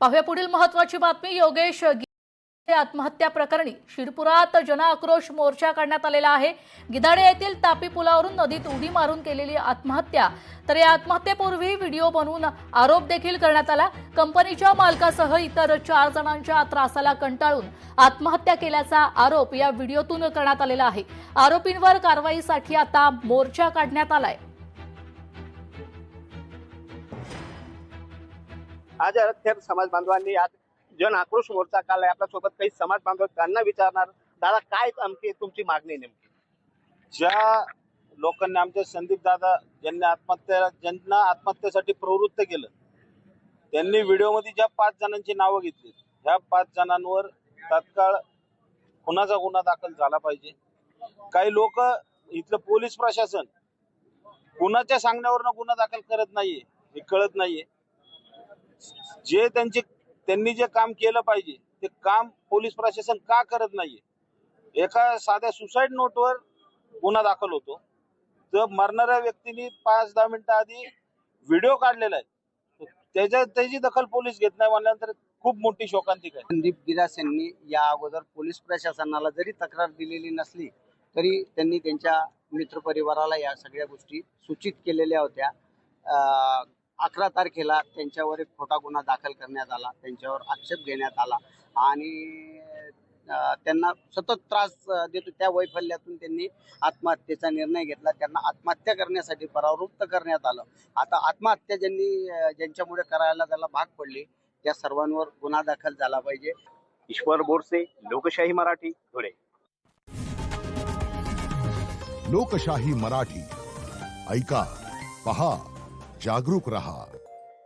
पाहूया पुढील महत्त्वाची बातमी। योगेश आत्महत्या प्रकरणी शिरपुरात जनआक्रोश मोर्चा काढण्यात आलेला आहे। गिधाडे येथील तापी पुलावरून नदीत उडी मारून केलेली आत्महत्या। तर या आत्महत्येपूर्वी व्हिडिओ बनवून आरोप देखील करण्यात आला। कंपनीच्या मालकासह इतर 4 जणांच्या त्रासाला कंटाळून आत्महत्या केल्याचा आरोप या व्हिडिओतून करण्यात आलेला आहे। आरोपींवर कारवाईसाठी आता मोर्चा काढण्यात आलाय। आज थेट समाज बांधवांनी आज जन आक्रोश मोर्चा काढलाय। आपल्यासोबत काही समाज बांधव त्यांना विचारणार, दादा काय तुमची मागणी नेमकी? ज्या लोकांनी आमचे संदीप दादा ज्यांना आत्महत्येसाठी प्रवृत्त केलं, त्यांनी व्हिडिओमध्ये ज्या 5 जणांची नावं घेतली, ह्या 5 जणांवर तात्काळ खुनाचा गुन्हा दाखल झाला पाहिजे। काही लोक इथलं पोलीस प्रशासन कुणाच्या सांगण्यावरनं गुन्हा दाखल करत नाहीये, हे कळत नाहीये। त्यांनी जे काम केलं पाहिजे ते काम पोलीस प्रशासन का करत नाहीये। एका साध्या सुसाईड नोटवर गुन्हा दाखल होतो, तर मरणाऱ्या व्यक्तीने 5-10 मिनिटं आधी व्हिडिओ काढलेला आहे, त्याची दखल पोलीस घेत नाही म्हणल्यानंतर खूप मोठी शोकांतिका आहे। संदीप गिरास यांनी या अगोदर पोलीस प्रशासनाला जरी तक्रार दिलेली नसली तरी त्यांनी त्यांच्या मित्रपरिवाराला या सगळ्या गोष्टी सूचित केलेल्या होत्या। 11 तारखेला त्यांच्यावर एक खोटा गुन्हा दाखल करण्यात आला, त्यांच्यावर आक्षेप घेण्यात आला आणि त्यांना सतत त्रास देतो। त्या वैफल्यातून त्यांनी आत्महत्येचा निर्णय घेतला, त्यांना आत्महत्या करण्यासाठी प्रवृत्त करण्यात आलं। आता आत्महत्या ज्यांच्यामुळे करायला त्याला भाग पडले त्या सर्वांवर गुन्हा दाखल झाला पाहिजे। ईश्वर बोरसे, लोकशाही मराठी, धुळे। लोकशाही मराठी ऐका, पहा, जागरूक रहा।